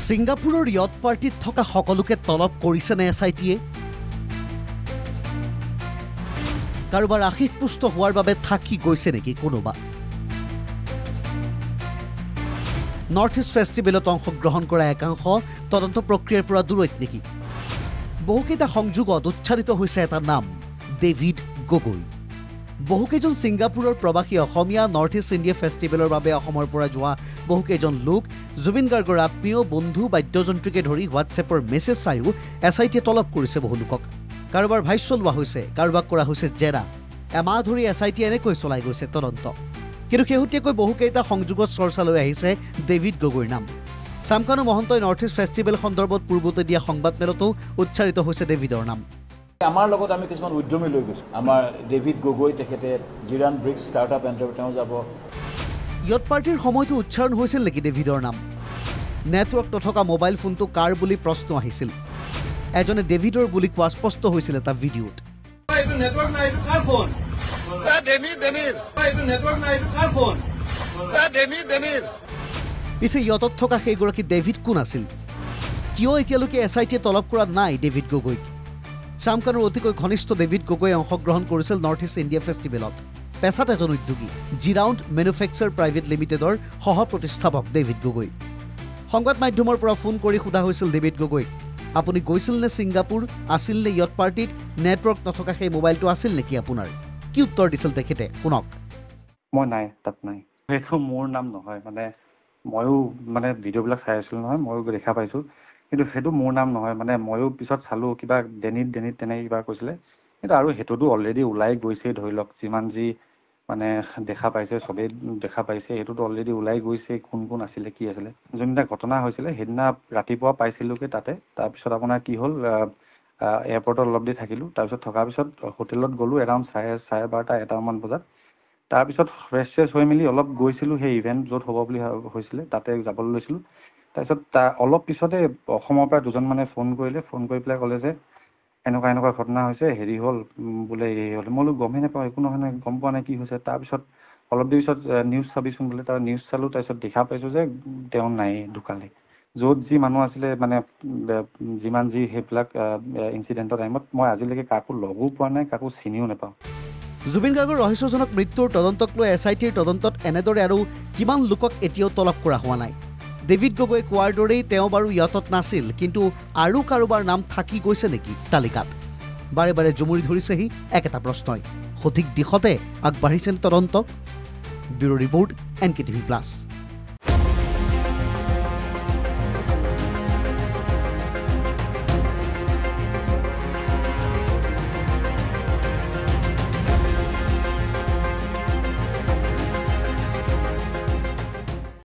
ছিংগাপুৰৰ য়ট পাৰ্টিত থকা সকলোকে তলব কৰিছেনে এছআইটিয়ে? কাৰোবাৰ আশীষপুষ্ট হোৱাৰ বাবে থাকি গৈছে নেকি কোনোবা? নৰ্থ ইষ্ট ফেষ্টিভেলত অংশগ্ৰহণ কৰা একাংশ তদন্ত প্ৰক্ৰিয়াৰ পৰা দূৰৈত নেকি? বহুকেইটা সংযোগত উচ্চাৰিত হৈছে এটা নাম, ডেভিড গগৈ। বহুকেইজন ছিংগাপুৰৰ প্ৰৱাসী অসমীয়া নৰ্থ ইষ্ট ইণ্ডিয়া ফেষ্টিভেলৰ বাবে অসমৰ পৰা যোৱা বহুকেইজন লোক জুবিন গাৰ্গৰ আত্মীয় বন্ধু বাদ্যযন্ত্ৰীকে ধৰি হোৱাটছএপৰ মেছেজ চায়ো এছআইটিয়ে তলব কৰিছে বহু লোকক। কাৰোবাৰ ভাষ্য লোৱা হৈছে, কাৰোবাক কৰা হৈছে জেৰা। এমাহ ধৰি এছআইটিয়ে এনেকৈ চলাই গৈছে তদন্ত। কিন্তু শেহতীয়াকৈ বহুকেইটা সংযোগত চৰ্চালৈ আহিছে ডেভিড গগৈৰ নাম। চামকানু মহন্তই নৰ্থ ইষ্ট ফেষ্টিভেল সন্দৰ্ভত পূৰ্বতে দিয়া সংবাদমেলতো উচ্চাৰিত হৈছে ডেভিডৰ নাম। আমাৰ লগত আমি কিছুমান উদ্যমী লৈ গৈছোঁ। আমাৰ ডেভিড গগৈ তেখেতে জিৰান ব্ৰিক্স ষ্টাৰ্টআপ এণ্টাৰপ্ৰাইজ তেওঁ যাব। য়ট পাৰ্টিৰ সময়তো উচ্চাৰণ হৈছিল নেকি ডেভিডৰ নাম? নেটৱৰ্ক নথকা মোবাইল ফোনটো কাৰ বুলি প্ৰশ্ন আহিছিল। এজনে ডেভিডৰ বুলি কোৱা স্পষ্ট হৈছিল এটা ভিডিঅ'ত। পিছে য়টত থকা সেইগৰাকী ডেভিড কোন আছিল? কিয় এতিয়ালৈকে এছআইটিয়ে তলব কৰা নাই ডেভিড গগৈক? চামকানুৰ অতিকৈ ঘনিষ্ঠ ডেভিড গগৈয়ে অংশগ্ৰহণ কৰিছিল নৰ্থ ইষ্ট ইণ্ডিয়া ফেষ্টিভেলত। পেছাত এজন উদ্যোগী, জিৰাউণ্ড মেনুফেকচাৰ প্ৰাইভেট লিমিটেডৰ সহ প্ৰতিষ্ঠাপক ডেভিড গগৈ। সংবাদ মাধ্যমৰ পৰা ফোন কৰি সোধা হৈছিল ডেভিড গগৈক, আপুনি গৈছিল নে ছিংগাপুৰ? আছিল নে য়ট পাৰ্টিত? নেটৱৰ্ক নথকা সেই মোবাইলটো আছিল নেকি আপোনাৰ? কি উত্তৰ দিছিল তেখেতে? শুনক। মই নাই, তাত নাই। সেইটো মোৰ নাম নহয়। ময়ো ভিডিঅ'বিলাক চাই আছিলোঁ নহয়, ময়ো দেখা পাইছোঁ, কিন্তু সেইটো মোৰ নাম নহয়। ময়ো পিছত চালোঁ, কিবা ডেনিট তেনেকৈ কিবা কৈছিলে। কিন্তু আৰু সেইটোতো অলৰেডি ওলাই গৈছে, ধৰি লওক যিমান যি দেখা পাইছে, চবেই দেখা পাইছে, সেইটোতো অলৰেডি ওলাই গৈছে কোন কোন আছিলে, কি আছিলে। যোনদিনা ঘটনা হৈছিলে সেইদিনা ৰাতিপুৱা পাইছিলোঁগৈ তাতে। তাৰপিছত আপোনাৰ কি হ'ল, এয়াৰপৰ্টত অলপ দেৰি থাকিলোঁ। তাৰপিছত থকাৰ পিছত হোটেলত গ'লোঁ এৰাউণ্ড চাৰে 12টা 1টামান বজাত। তাৰপিছত ফ্ৰেছ হৈ মেলি অলপ গৈছিলোঁ সেই ইভেণ্ট য'ত হ'ব বুলি হৈছিলে, তাতে যাবলৈ লৈছিলোঁ। তাৰপিছত অলপ পিছতে অসমৰ পৰা দুজনমানে ফোন কৰিলে, ফোন কৰি পেলাই ক'লে যে এনেকুৱা ঘটনা হৈছে, হেৰি হ'ল বোলে, এই হ'ল। মই বোলো গমেই নাপাওঁ, একো নহয়, গম পোৱা নাই কি হৈছে। তাৰপিছত অলপ দেৰি পিছত নিউজ চাবিচোন বোলে, তাৰ নিউজ চালোঁ। তাৰপিছত দেখা পাইছোঁ যে তেওঁ নাই, ঢুকালে। য'ত যি মানুহ আছিলে, যিমান যি সেইবিলাক ইনচিডেণ্টৰ টাইমত মই আজিলৈকে কাকো লগো পোৱা নাই, কাকো চিনিও নাপাওঁ। জুবিন গাৰ্গৰ ৰহস্যজনক মৃত্যুৰ তদন্তক লৈ এছআইটিৰ তদন্তত এনেদৰে আৰু কিমান লোকক এতিয়াও তলব কৰা হোৱা নাই? ডেভিড গগৈ কোৱাৰ দৰেই তেওঁ বাৰু য়টত নাছিল, কিন্তু আৰু কাৰোবাৰ নাম থাকি গৈছে নেকি তালিকাত? বাৰে বাৰে জুমুৰি ধৰিছেহি একেটা প্ৰশ্নই। সঠিক দিশতে আগবাঢ়িছেনে তদন্ত? Bureau' report, NKTV+।